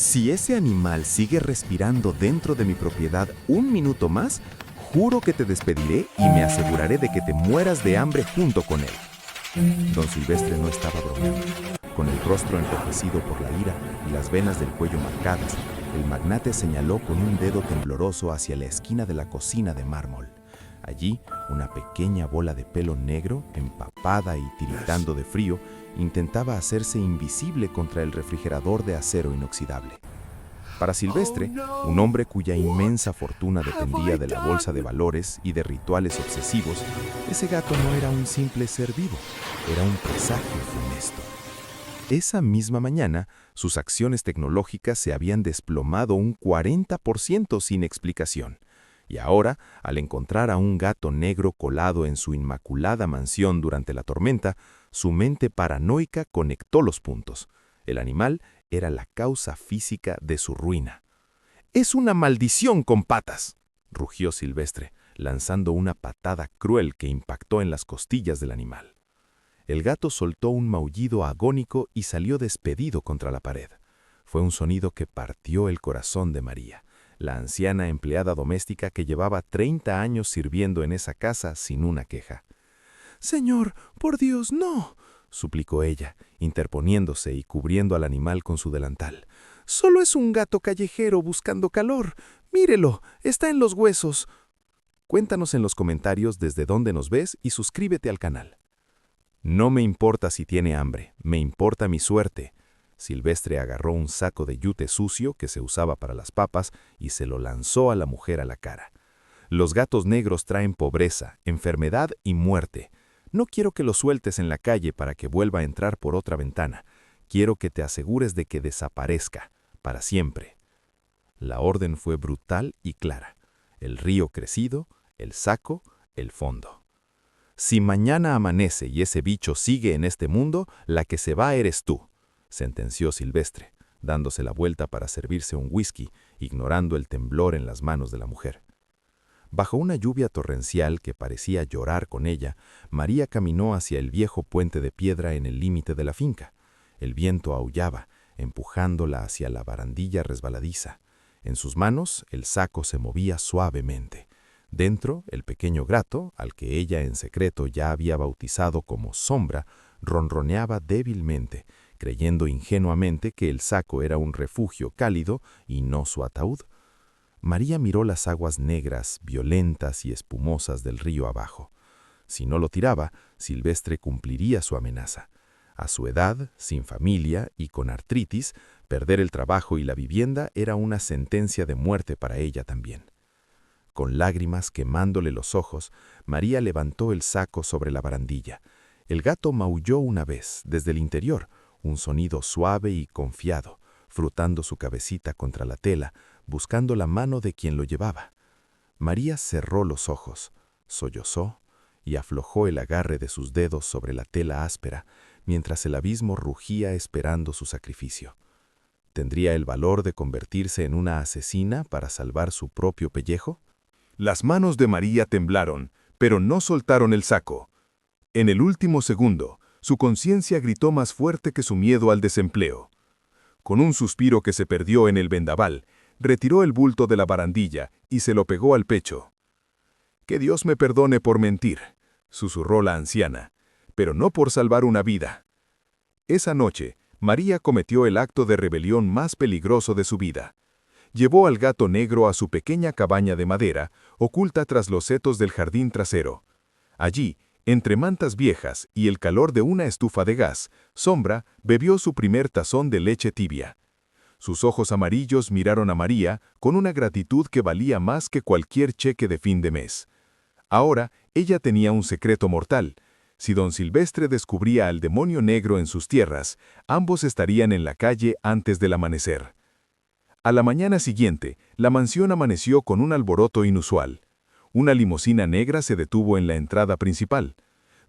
Si ese animal sigue respirando dentro de mi propiedad un minuto más, juro que te despediré y me aseguraré de que te mueras de hambre junto con él. Don Silvestre no estaba bromeando. Con el rostro enrojecido por la ira y las venas del cuello marcadas, el magnate señaló con un dedo tembloroso hacia la esquina de la cocina de mármol. Allí, una pequeña bola de pelo negro, empapada y tiritando de frío, intentaba hacerse invisible contra el refrigerador de acero inoxidable. Para Silvestre, un hombre cuya inmensa fortuna dependía de la bolsa de valores y de rituales obsesivos, ese gato no era un simple ser vivo, era un presagio funesto. Esa misma mañana, sus acciones tecnológicas se habían desplomado un 40% sin explicación. Y ahora, al encontrar a un gato negro colado en su inmaculada mansión durante la tormenta, su mente paranoica conectó los puntos. El animal era la causa física de su ruina. «¡Es una maldición con patas!», rugió Silvestre, lanzando una patada cruel que impactó en las costillas del animal. El gato soltó un maullido agónico y salió despedido contra la pared. Fue un sonido que partió el corazón de María, la anciana empleada doméstica que llevaba 30 años sirviendo en esa casa sin una queja. «Señor, por Dios, no», suplicó ella, interponiéndose y cubriendo al animal con su delantal. «Solo es un gato callejero buscando calor. Mírelo, está en los huesos». Cuéntanos en los comentarios desde dónde nos ves y suscríbete al canal. «No me importa si tiene hambre, me importa mi suerte». Silvestre agarró un saco de yute sucio que se usaba para las papas y se lo lanzó a la mujer a la cara. «Los gatos negros traen pobreza, enfermedad y muerte. No quiero que lo sueltes en la calle para que vuelva a entrar por otra ventana. Quiero que te asegures de que desaparezca, para siempre». La orden fue brutal y clara. El río crecido, el saco, el fondo. «Si mañana amanece y ese bicho sigue en este mundo, la que se va eres tú», sentenció Silvestre, dándose la vuelta para servirse un whisky, ignorando el temblor en las manos de la mujer. Bajo una lluvia torrencial que parecía llorar con ella, María caminó hacia el viejo puente de piedra en el límite de la finca. El viento aullaba, empujándola hacia la barandilla resbaladiza. En sus manos, el saco se movía suavemente. Dentro, el pequeño gato, al que ella en secreto ya había bautizado como Sombra, ronroneaba débilmente, creyendo ingenuamente que el saco era un refugio cálido y no su ataúd. María miró las aguas negras, violentas y espumosas del río abajo. Si no lo tiraba, Silvestre cumpliría su amenaza. A su edad, sin familia y con artritis, perder el trabajo y la vivienda era una sentencia de muerte para ella también. Con lágrimas quemándole los ojos, María levantó el saco sobre la barandilla. El gato maulló una vez, desde el interior, un sonido suave y confiado, frotando su cabecita contra la tela, buscando la mano de quien lo llevaba. María cerró los ojos, sollozó y aflojó el agarre de sus dedos sobre la tela áspera, mientras el abismo rugía esperando su sacrificio. ¿Tendría el valor de convertirse en una asesina para salvar su propio pellejo? Las manos de María temblaron, pero no soltaron el saco. En el último segundo, su conciencia gritó más fuerte que su miedo al desempleo. Con un suspiro que se perdió en el vendaval, retiró el bulto de la barandilla y se lo pegó al pecho. «Que Dios me perdone por mentir», susurró la anciana, «pero no por salvar una vida». Esa noche, María cometió el acto de rebelión más peligroso de su vida. Llevó al gato negro a su pequeña cabaña de madera, oculta tras los setos del jardín trasero. Allí, entre mantas viejas y el calor de una estufa de gas, Sombra bebió su primer tazón de leche tibia. Sus ojos amarillos miraron a María con una gratitud que valía más que cualquier cheque de fin de mes. Ahora, ella tenía un secreto mortal. Si don Silvestre descubría al demonio negro en sus tierras, ambos estarían en la calle antes del amanecer. A la mañana siguiente, la mansión amaneció con un alboroto inusual. Una limusina negra se detuvo en la entrada principal.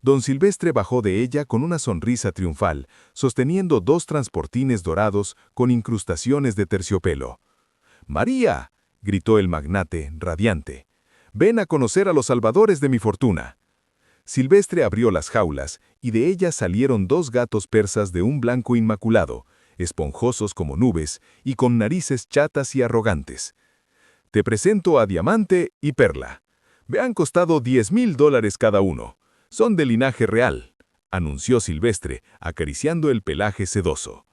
Don Silvestre bajó de ella con una sonrisa triunfal, sosteniendo 2 transportines dorados con incrustaciones de terciopelo. «¡María!», gritó el magnate, radiante. «¡Ven a conocer a los salvadores de mi fortuna!». Silvestre abrió las jaulas y de ellas salieron 2 gatos persas de un blanco inmaculado, esponjosos como nubes y con narices chatas y arrogantes. Te presento a Diamante y Perla. Me han costado $10,000 cada uno. Son de linaje real, anunció Silvestre, acariciando el pelaje sedoso.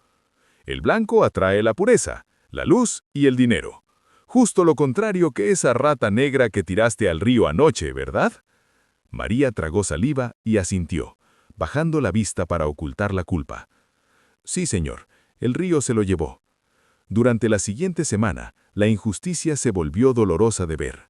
El blanco atrae la pureza, la luz y el dinero. Justo lo contrario que esa rata negra que tiraste al río anoche, ¿verdad? María tragó saliva y asintió, bajando la vista para ocultar la culpa. Sí, señor, el río se lo llevó. Durante la siguiente semana, la injusticia se volvió dolorosa de ver.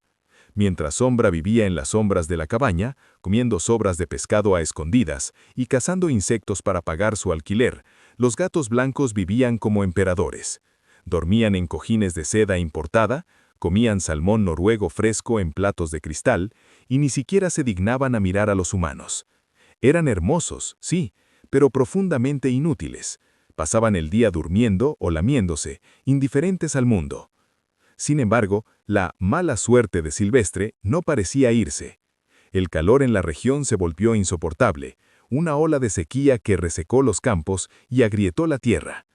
Mientras Sombra vivía en las sombras de la cabaña, comiendo sobras de pescado a escondidas y cazando insectos para pagar su alquiler, los gatos blancos vivían como emperadores. Dormían en cojines de seda importada, comían salmón noruego fresco en platos de cristal y ni siquiera se dignaban a mirar a los humanos. Eran hermosos, sí, pero profundamente inútiles. Pasaban el día durmiendo o lamiéndose, indiferentes al mundo. Sin embargo, la mala suerte de Silvestre no parecía irse. El calor en la región se volvió insoportable, una ola de sequía que resecó los campos y agrietó la tierra.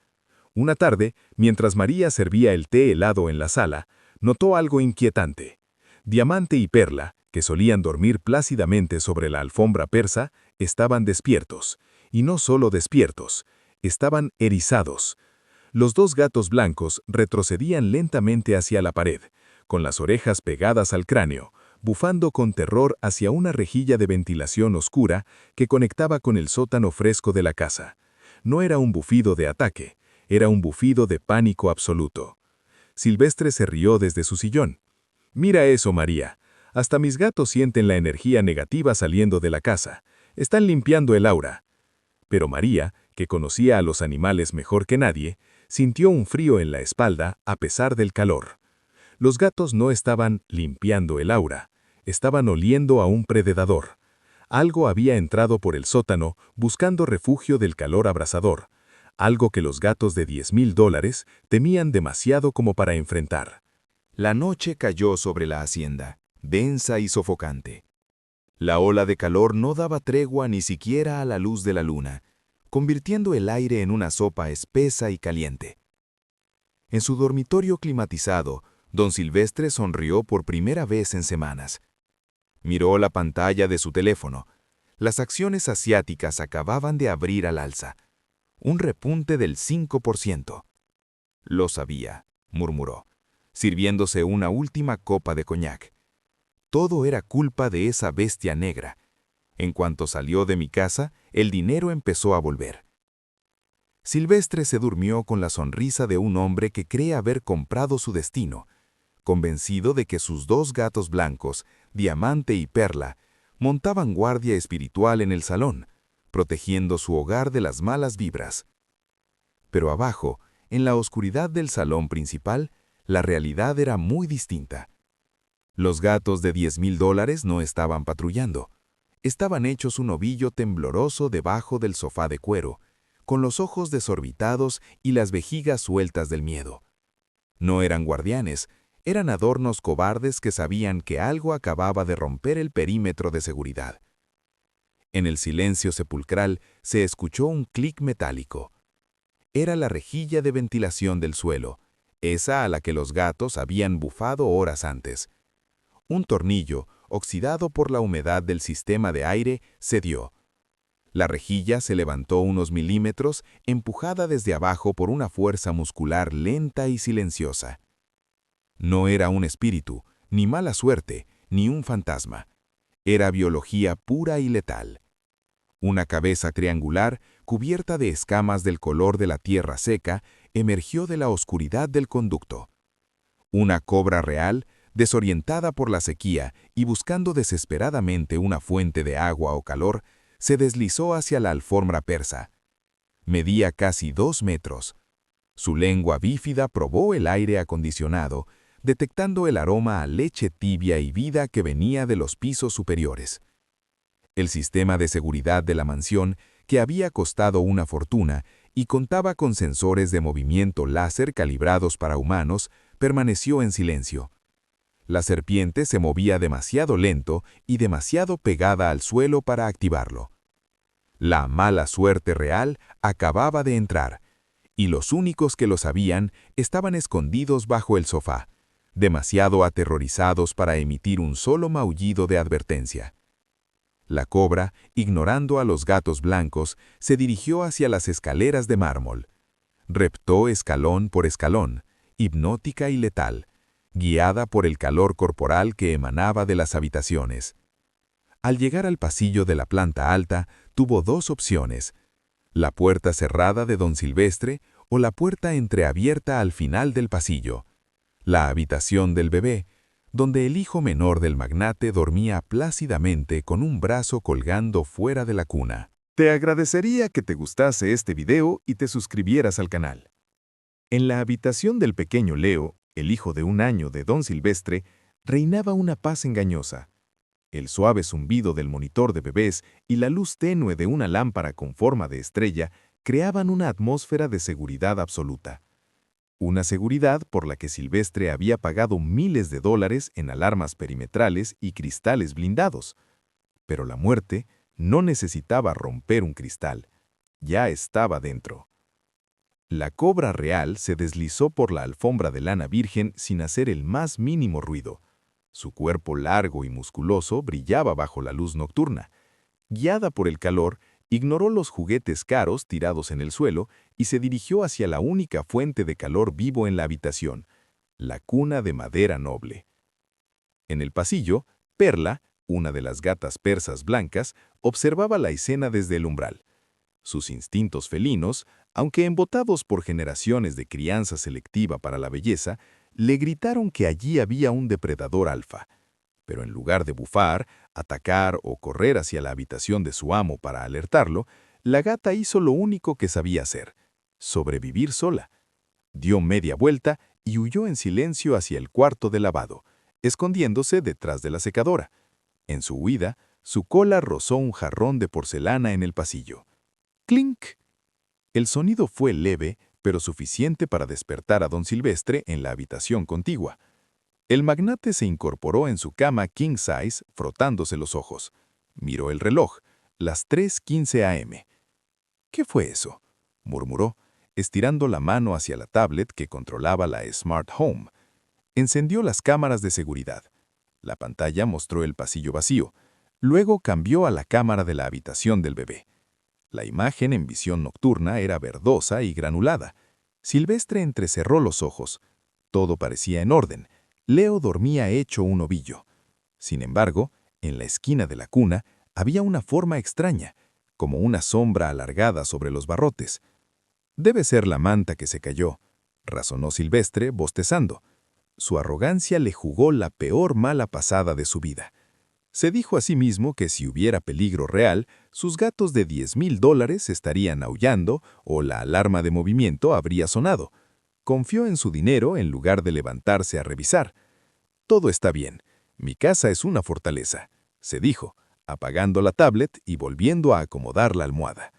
Una tarde, mientras María servía el té helado en la sala, notó algo inquietante. Diamante y Perla, que solían dormir plácidamente sobre la alfombra persa, estaban despiertos. Y no solo despiertos, estaban erizados. Los dos gatos blancos retrocedían lentamente hacia la pared, con las orejas pegadas al cráneo, bufando con terror hacia una rejilla de ventilación oscura que conectaba con el sótano fresco de la casa. No era un bufido de ataque, era un bufido de pánico absoluto. Silvestre se rió desde su sillón. «Mira eso, María. Hasta mis gatos sienten la energía negativa saliendo de la casa. Están limpiando el aura». Pero María, que conocía a los animales mejor que nadie, sintió un frío en la espalda a pesar del calor. Los gatos no estaban limpiando el aura, estaban oliendo a un predador. Algo había entrado por el sótano buscando refugio del calor abrasador, algo que los gatos de $10,000 temían demasiado como para enfrentar. La noche cayó sobre la hacienda, densa y sofocante. La ola de calor no daba tregua ni siquiera a la luz de la luna, convirtiendo el aire en una sopa espesa y caliente. En su dormitorio climatizado, don Silvestre sonrió por primera vez en semanas. Miró la pantalla de su teléfono. Las acciones asiáticas acababan de abrir al alza. Un repunte del 5%. «Lo sabía», murmuró, sirviéndose una última copa de coñac. «Todo era culpa de esa bestia negra. En cuanto salió de mi casa, el dinero empezó a volver». Silvestre se durmió con la sonrisa de un hombre que cree haber comprado su destino, convencido de que sus dos gatos blancos, Diamante y Perla, montaban guardia espiritual en el salón, protegiendo su hogar de las malas vibras. Pero abajo, en la oscuridad del salón principal, la realidad era muy distinta. Los gatos de $10,000 no estaban patrullando. Estaban hechos un ovillo tembloroso debajo del sofá de cuero, con los ojos desorbitados y las vejigas sueltas del miedo. No eran guardianes, eran adornos cobardes que sabían que algo acababa de romper el perímetro de seguridad. En el silencio sepulcral se escuchó un clic metálico. Era la rejilla de ventilación del suelo, esa a la que los gatos habían bufado horas antes. Un tornillo, oxidado por la humedad del sistema de aire, cedió. La rejilla se levantó unos milímetros, empujada desde abajo por una fuerza muscular lenta y silenciosa. No era un espíritu, ni mala suerte, ni un fantasma. Era biología pura y letal. Una cabeza triangular, cubierta de escamas del color de la tierra seca, emergió de la oscuridad del conducto. Una cobra real, desorientada por la sequía y buscando desesperadamente una fuente de agua o calor, se deslizó hacia la alfombra persa. Medía casi 2 metros. Su lengua bífida probó el aire acondicionado, detectando el aroma a leche tibia y vida que venía de los pisos superiores. El sistema de seguridad de la mansión, que había costado una fortuna y contaba con sensores de movimiento láser calibrados para humanos, permaneció en silencio. La serpiente se movía demasiado lento y demasiado pegada al suelo para activarlo. La mala suerte real acababa de entrar, y los únicos que lo sabían estaban escondidos bajo el sofá, demasiado aterrorizados para emitir un solo maullido de advertencia. La cobra, ignorando a los gatos blancos, se dirigió hacia las escaleras de mármol. Reptó escalón por escalón, hipnótica y letal, guiada por el calor corporal que emanaba de las habitaciones. Al llegar al pasillo de la planta alta, tuvo dos opciones: la puerta cerrada de don Silvestre o la puerta entreabierta al final del pasillo, la habitación del bebé, donde el hijo menor del magnate dormía plácidamente con un brazo colgando fuera de la cuna. Te agradecería que te gustase este video y te suscribieras al canal. En la habitación del pequeño Leo, el hijo de 1 año de don Silvestre, reinaba una paz engañosa. El suave zumbido del monitor de bebés y la luz tenue de una lámpara con forma de estrella creaban una atmósfera de seguridad absoluta. Una seguridad por la que Silvestre había pagado miles de dólares en alarmas perimetrales y cristales blindados. Pero la muerte no necesitaba romper un cristal. Ya estaba dentro. La cobra real se deslizó por la alfombra de lana virgen sin hacer el más mínimo ruido. Su cuerpo largo y musculoso brillaba bajo la luz nocturna. Guiada por el calor, ignoró los juguetes caros tirados en el suelo y se dirigió hacia la única fuente de calor vivo en la habitación, la cuna de madera noble. En el pasillo, Perla, una de las gatas persas blancas, observaba la escena desde el umbral. Sus instintos felinos, aunque embotados por generaciones de crianza selectiva para la belleza, le gritaron que allí había un depredador alfa. Pero en lugar de bufar, atacar o correr hacia la habitación de su amo para alertarlo, la gata hizo lo único que sabía hacer: sobrevivir sola. Dio media vuelta y huyó en silencio hacia el cuarto de lavado, escondiéndose detrás de la secadora. En su huida, su cola rozó un jarrón de porcelana en el pasillo. ¡Clink! El sonido fue leve, pero suficiente para despertar a don Silvestre en la habitación contigua. El magnate se incorporó en su cama king size, frotándose los ojos. Miró el reloj, las 3:15 a.m. ¿Qué fue eso?, murmuró, estirando la mano hacia la tablet que controlaba la Smart Home. Encendió las cámaras de seguridad. La pantalla mostró el pasillo vacío. Luego cambió a la cámara de la habitación del bebé. La imagen en visión nocturna era verdosa y granulada. Silvestre entrecerró los ojos. Todo parecía en orden. Leo dormía hecho un ovillo. Sin embargo, en la esquina de la cuna había una forma extraña, como una sombra alargada sobre los barrotes. «Debe ser la manta que se cayó», razonó Silvestre, bostezando. Su arrogancia le jugó la peor mala pasada de su vida. Se dijo a sí mismo que si hubiera peligro real, sus gatos de $10,000 estarían aullando o la alarma de movimiento habría sonado. Confió en su dinero en lugar de levantarse a revisar. «Todo está bien. Mi casa es una fortaleza», se dijo, apagando la tablet y volviendo a acomodar la almohada.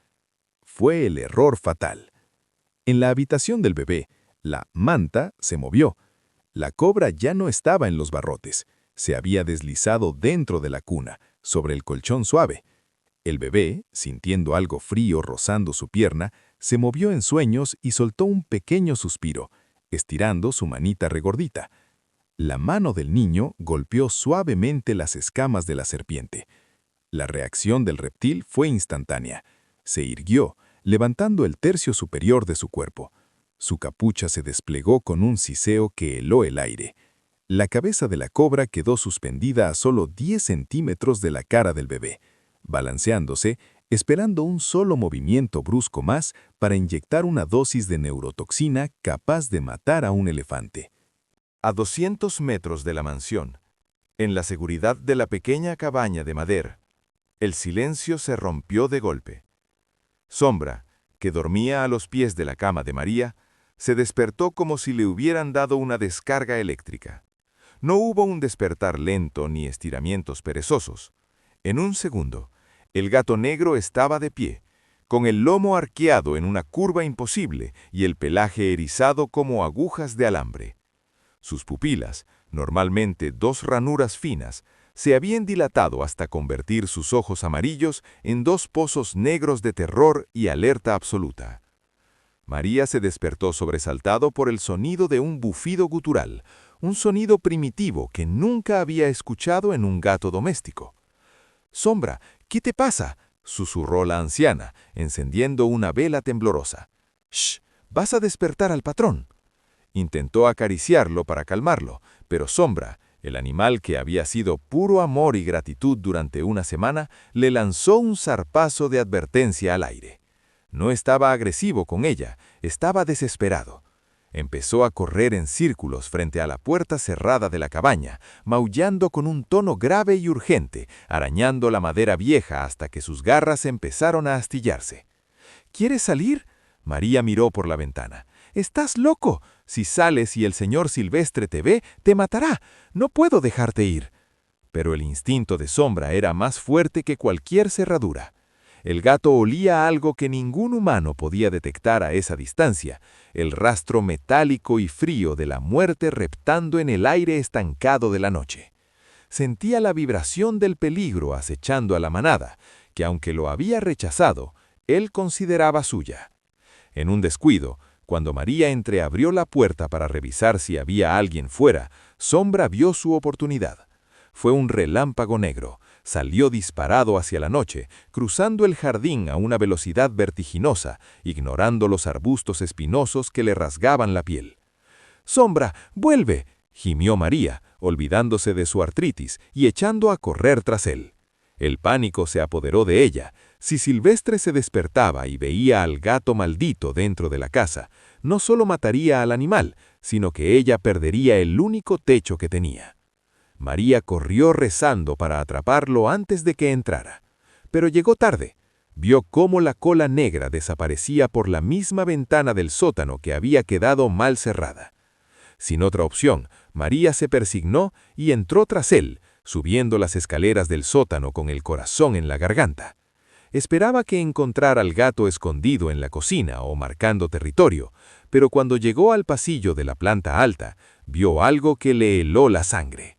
Fue el error fatal. En la habitación del bebé, la manta se movió. La cobra ya no estaba en los barrotes. Se había deslizado dentro de la cuna, sobre el colchón suave. El bebé, sintiendo algo frío rozando su pierna, se movió en sueños y soltó un pequeño suspiro, estirando su manita regordita. La mano del niño golpeó suavemente las escamas de la serpiente. La reacción del reptil fue instantánea. Se irguió, levantando el tercio superior de su cuerpo. Su capucha se desplegó con un siseo que heló el aire. La cabeza de la cobra quedó suspendida a solo 10 centímetros de la cara del bebé, balanceándose, esperando un solo movimiento brusco más para inyectar una dosis de neurotoxina capaz de matar a un elefante. A 200 metros de la mansión, en la seguridad de la pequeña cabaña de madera, el silencio se rompió de golpe. Sombra, que dormía a los pies de la cama de María, se despertó como si le hubieran dado una descarga eléctrica. No hubo un despertar lento ni estiramientos perezosos. En un segundo, el gato negro estaba de pie, con el lomo arqueado en una curva imposible y el pelaje erizado como agujas de alambre. Sus pupilas, normalmente 2 ranuras finas, se habían dilatado hasta convertir sus ojos amarillos en 2 pozos negros de terror y alerta absoluta. María se despertó sobresaltado por el sonido de un bufido gutural, un sonido primitivo que nunca había escuchado en un gato doméstico. «Sombra, ¿qué te pasa?», susurró la anciana, encendiendo una vela temblorosa. «Shh, vas a despertar al patrón». Intentó acariciarlo para calmarlo, pero Sombra, el animal que había sido puro amor y gratitud durante una semana, le lanzó un zarpazo de advertencia al aire. No estaba agresivo con ella, estaba desesperado. Empezó a correr en círculos frente a la puerta cerrada de la cabaña, maullando con un tono grave y urgente, arañando la madera vieja hasta que sus garras empezaron a astillarse. «¿Quieres salir?», María miró por la ventana. «¡Estás loco! Si sales y el señor Silvestre te ve, te matará. No puedo dejarte ir». Pero el instinto de Sombra era más fuerte que cualquier cerradura. El gato olía algo que ningún humano podía detectar a esa distancia, el rastro metálico y frío de la muerte reptando en el aire estancado de la noche. Sentía la vibración del peligro acechando a la manada, que aunque lo había rechazado, él consideraba suya. En un descuido, cuando María entreabrió la puerta para revisar si había alguien fuera, Sombra vio su oportunidad. Fue un relámpago negro. Salió disparado hacia la noche, cruzando el jardín a una velocidad vertiginosa, ignorando los arbustos espinosos que le rasgaban la piel. «Sombra, vuelve», gimió María, olvidándose de su artritis y echando a correr tras él. El pánico se apoderó de ella. Si Silvestre se despertaba y veía al gato maldito dentro de la casa, no solo mataría al animal, sino que ella perdería el único techo que tenía. María corrió rezando para atraparlo antes de que entrara. Pero llegó tarde. Vio cómo la cola negra desaparecía por la misma ventana del sótano que había quedado mal cerrada. Sin otra opción, María se persignó y entró tras él, subiendo las escaleras del sótano con el corazón en la garganta. Esperaba que encontrara al gato escondido en la cocina o marcando territorio, pero cuando llegó al pasillo de la planta alta, vio algo que le heló la sangre.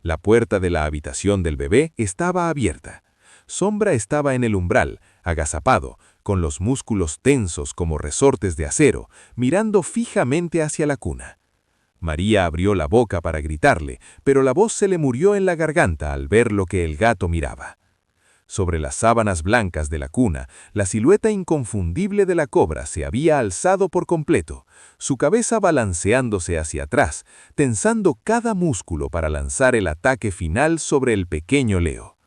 La puerta de la habitación del bebé estaba abierta. Sombra estaba en el umbral, agazapado, con los músculos tensos como resortes de acero, mirando fijamente hacia la cuna. María abrió la boca para gritarle, pero la voz se le murió en la garganta al ver lo que el gato miraba. Sobre las sábanas blancas de la cuna, la silueta inconfundible de la cobra se había alzado por completo, su cabeza balanceándose hacia atrás, tensando cada músculo para lanzar el ataque final sobre el pequeño Leo.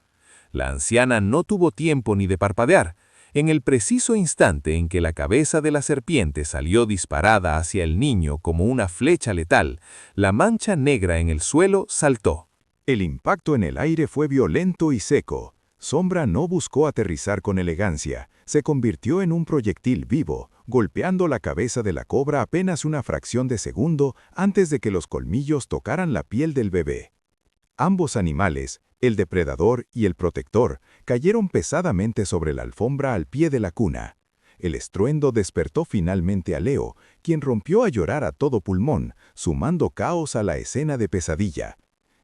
La anciana no tuvo tiempo ni de parpadear. En el preciso instante en que la cabeza de la serpiente salió disparada hacia el niño como una flecha letal, la mancha negra en el suelo saltó. El impacto en el aire fue violento y seco. Sombra no buscó aterrizar con elegancia, se convirtió en un proyectil vivo, golpeando la cabeza de la cobra apenas una fracción de segundo antes de que los colmillos tocaran la piel del bebé. Ambos animales, el depredador y el protector, cayeron pesadamente sobre la alfombra al pie de la cuna. El estruendo despertó finalmente a Leo, quien rompió a llorar a todo pulmón, sumando caos a la escena de pesadilla.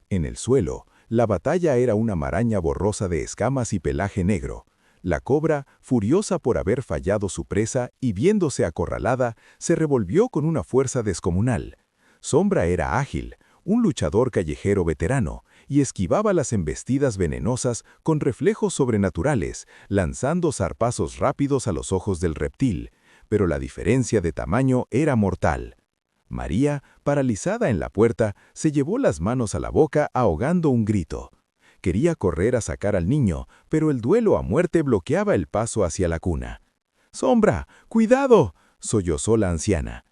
En el suelo, la batalla era una maraña borrosa de escamas y pelaje negro. La cobra, furiosa por haber fallado su presa y viéndose acorralada, se revolvió con una fuerza descomunal. Sombra era ágil, un luchador callejero veterano, y esquivaba las embestidas venenosas con reflejos sobrenaturales, lanzando zarpazos rápidos a los ojos del reptil, pero la diferencia de tamaño era mortal. María, paralizada en la puerta, se llevó las manos a la boca ahogando un grito. Quería correr a sacar al niño, pero el duelo a muerte bloqueaba el paso hacia la cuna. «¡Sombra! ¡Cuidado!», sollozó la anciana.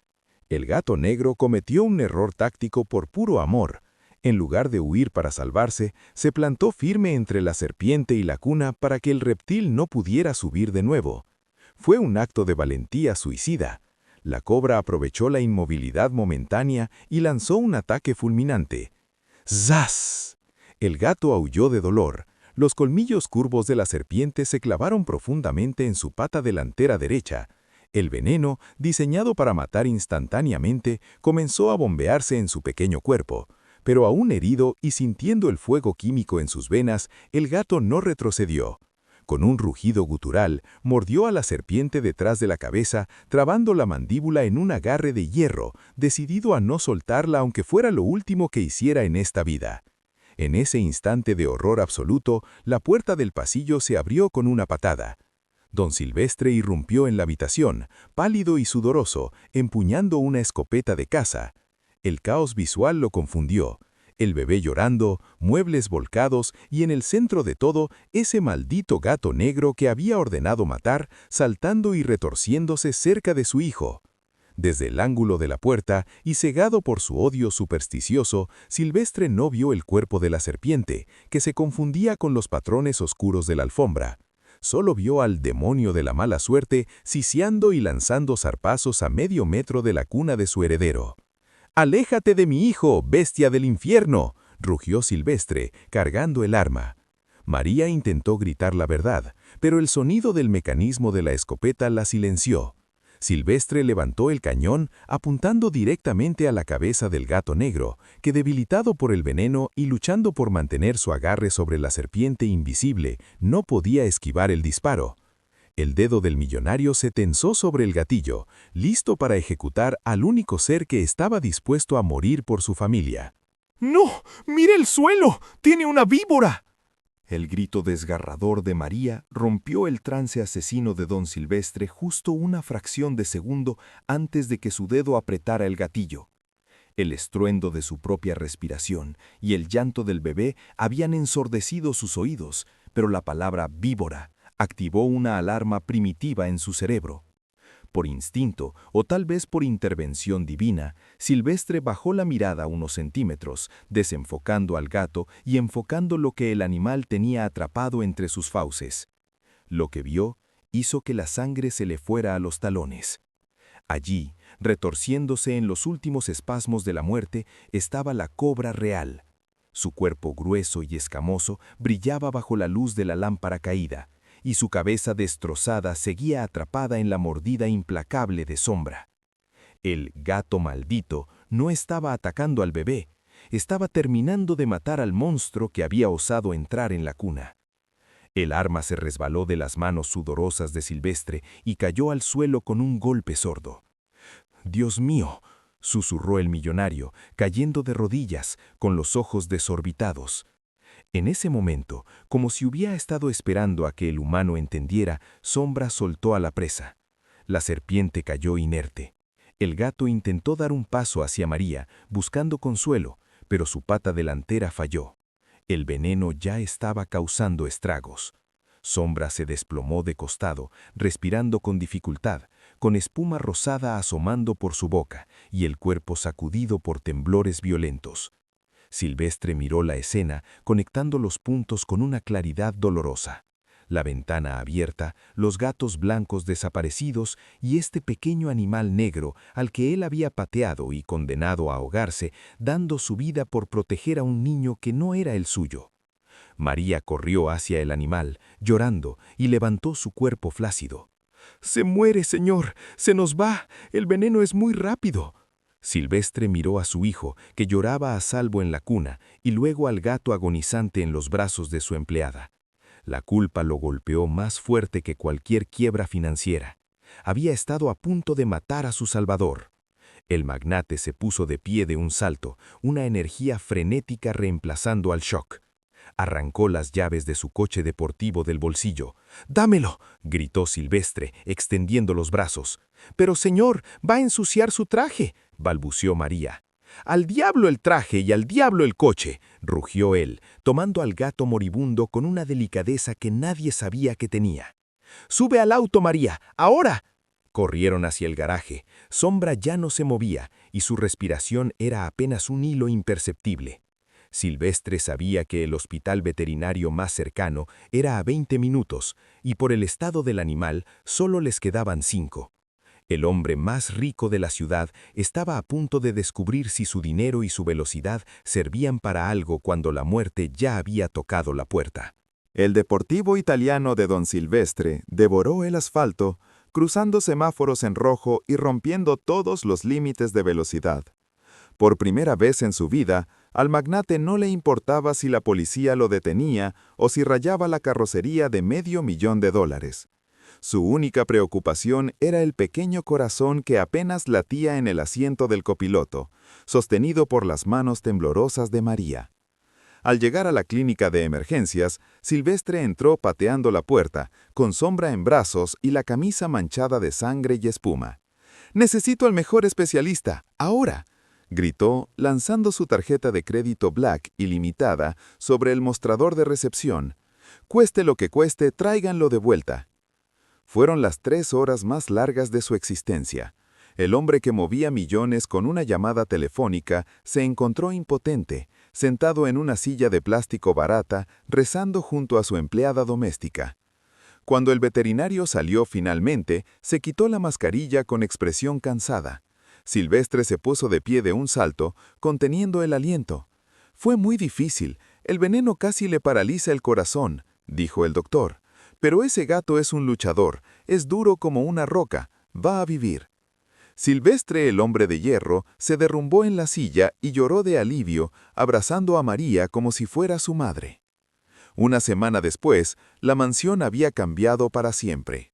El gato negro cometió un error táctico por puro amor. En lugar de huir para salvarse, se plantó firme entre la serpiente y la cuna para que el reptil no pudiera subir de nuevo. Fue un acto de valentía suicida. La cobra aprovechó la inmovilidad momentánea y lanzó un ataque fulminante. ¡Zas! El gato aulló de dolor. Los colmillos curvos de la serpiente se clavaron profundamente en su pata delantera derecha. El veneno, diseñado para matar instantáneamente, comenzó a bombearse en su pequeño cuerpo. Pero aún herido y sintiendo el fuego químico en sus venas, el gato no retrocedió. Con un rugido gutural, mordió a la serpiente detrás de la cabeza, trabando la mandíbula en un agarre de hierro, decidido a no soltarla aunque fuera lo último que hiciera en esta vida. En ese instante de horror absoluto, la puerta del pasillo se abrió con una patada. Don Silvestre irrumpió en la habitación, pálido y sudoroso, empuñando una escopeta de caza. El caos visual lo confundió. El bebé llorando, muebles volcados y en el centro de todo, ese maldito gato negro que había ordenado matar, saltando y retorciéndose cerca de su hijo. Desde el ángulo de la puerta, y cegado por su odio supersticioso, Silvestre no vio el cuerpo de la serpiente, que se confundía con los patrones oscuros de la alfombra. Solo vio al demonio de la mala suerte siseando y lanzando zarpazos a medio metro de la cuna de su heredero. «¡Aléjate de mi hijo, bestia del infierno!», rugió Silvestre, cargando el arma. María intentó gritar la verdad, pero el sonido del mecanismo de la escopeta la silenció. Silvestre levantó el cañón, apuntando directamente a la cabeza del gato negro, que debilitado por el veneno y luchando por mantener su agarre sobre la serpiente invisible, no podía esquivar el disparo. El dedo del millonario se tensó sobre el gatillo, listo para ejecutar al único ser que estaba dispuesto a morir por su familia. ¡No! ¡Mire el suelo! ¡Tiene una víbora! El grito desgarrador de María rompió el trance asesino de don Silvestre justo una fracción de segundo antes de que su dedo apretara el gatillo. El estruendo de su propia respiración y el llanto del bebé habían ensordecido sus oídos, pero la palabra víbora activó una alarma primitiva en su cerebro. Por instinto, o tal vez por intervención divina, Silvestre bajó la mirada unos centímetros, desenfocando al gato y enfocando lo que el animal tenía atrapado entre sus fauces. Lo que vio hizo que la sangre se le fuera a los talones. Allí, retorciéndose en los últimos espasmos de la muerte, estaba la cobra real. Su cuerpo grueso y escamoso brillaba bajo la luz de la lámpara caída, y su cabeza destrozada seguía atrapada en la mordida implacable de Sombra. El gato maldito no estaba atacando al bebé, estaba terminando de matar al monstruo que había osado entrar en la cuna. El arma se resbaló de las manos sudorosas de Silvestre y cayó al suelo con un golpe sordo. «¡Dios mío!», susurró el millonario, cayendo de rodillas, con los ojos desorbitados. En ese momento, como si hubiera estado esperando a que el humano entendiera, Sombra soltó a la presa. La serpiente cayó inerte. El gato intentó dar un paso hacia María, buscando consuelo, pero su pata delantera falló. El veneno ya estaba causando estragos. Sombra se desplomó de costado, respirando con dificultad, con espuma rosada asomando por su boca y el cuerpo sacudido por temblores violentos. Silvestre miró la escena, conectando los puntos con una claridad dolorosa. La ventana abierta, los gatos blancos desaparecidos y este pequeño animal negro al que él había pateado y condenado a ahogarse, dando su vida por proteger a un niño que no era el suyo. María corrió hacia el animal, llorando, y levantó su cuerpo flácido. «¡Se muere, señor! ¡Se nos va! ¡El veneno es muy rápido!». Silvestre miró a su hijo, que lloraba a salvo en la cuna, y luego al gato agonizante en los brazos de su empleada. La culpa lo golpeó más fuerte que cualquier quiebra financiera. Había estado a punto de matar a su salvador. El magnate se puso de pie de un salto, una energía frenética reemplazando al shock. Arrancó las llaves de su coche deportivo del bolsillo. «¡Dámelo!», gritó Silvestre, extendiendo los brazos. «Pero, señor, va a ensuciar su traje», balbuceó María. «¡Al diablo el traje y al diablo el coche!», rugió él, tomando al gato moribundo con una delicadeza que nadie sabía que tenía. «¡Sube al auto, María! ¡Ahora!». Corrieron hacia el garaje. Sombra ya no se movía y su respiración era apenas un hilo imperceptible. Silvestre sabía que el hospital veterinario más cercano era a 20 minutos y por el estado del animal solo les quedaban 5. El hombre más rico de la ciudad estaba a punto de descubrir si su dinero y su velocidad servían para algo cuando la muerte ya había tocado la puerta. El deportivo italiano de don Silvestre devoró el asfalto, cruzando semáforos en rojo y rompiendo todos los límites de velocidad. Por primera vez en su vida, al magnate no le importaba si la policía lo detenía o si rayaba la carrocería de $500,000. Su única preocupación era el pequeño corazón que apenas latía en el asiento del copiloto, sostenido por las manos temblorosas de María. Al llegar a la clínica de emergencias, Silvestre entró pateando la puerta, con Sombra en brazos y la camisa manchada de sangre y espuma. «¡Necesito al mejor especialista! ¡Ahora!», gritó, lanzando su tarjeta de crédito Black ilimitada sobre el mostrador de recepción. «Cueste lo que cueste, tráiganlo de vuelta». Fueron las 3 horas más largas de su existencia. El hombre que movía millones con una llamada telefónica se encontró impotente, sentado en una silla de plástico barata, rezando junto a su empleada doméstica. Cuando el veterinario salió finalmente, se quitó la mascarilla con expresión cansada. Silvestre se puso de pie de un salto, conteniendo el aliento. «Fue muy difícil. El veneno casi le paraliza el corazón», dijo el doctor. «Pero ese gato es un luchador, es duro como una roca, va a vivir». Silvestre, el hombre de hierro, se derrumbó en la silla y lloró de alivio, abrazando a María como si fuera su madre. Una semana después, la mansión había cambiado para siempre.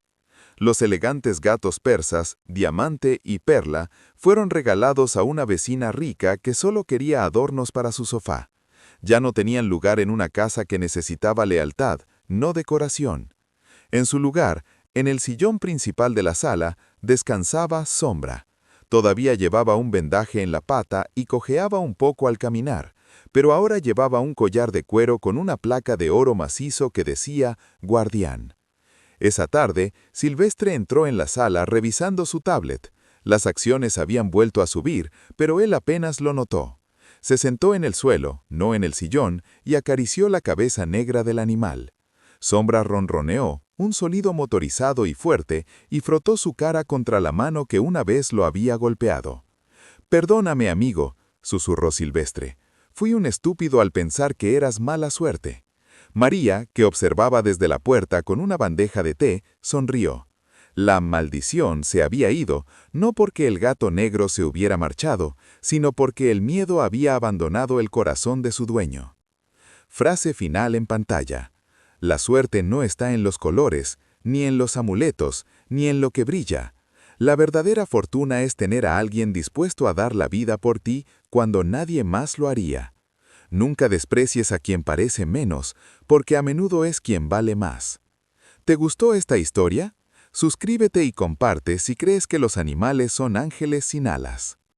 Los elegantes gatos persas, Diamante y Perla, fueron regalados a una vecina rica que solo quería adornos para su sofá. Ya no tenían lugar en una casa que necesitaba lealtad, no decoración. En su lugar, en el sillón principal de la sala, descansaba Sombra. Todavía llevaba un vendaje en la pata y cojeaba un poco al caminar, pero ahora llevaba un collar de cuero con una placa de oro macizo que decía «Guardián». Esa tarde, Silvestre entró en la sala revisando su tablet. Las acciones habían vuelto a subir, pero él apenas lo notó. Se sentó en el suelo, no en el sillón, y acarició la cabeza negra del animal. Sombra ronroneó, un sonido motorizado y fuerte, y frotó su cara contra la mano que una vez lo había golpeado. «Perdóname, amigo», susurró Silvestre. «Fui un estúpido al pensar que eras mala suerte». María, que observaba desde la puerta con una bandeja de té, sonrió. La maldición se había ido, no porque el gato negro se hubiera marchado, sino porque el miedo había abandonado el corazón de su dueño. Frase final en pantalla. La suerte no está en los colores, ni en los amuletos, ni en lo que brilla. La verdadera fortuna es tener a alguien dispuesto a dar la vida por ti cuando nadie más lo haría. Nunca desprecies a quien parece menos, porque a menudo es quien vale más. ¿Te gustó esta historia? Suscríbete y comparte si crees que los animales son ángeles sin alas.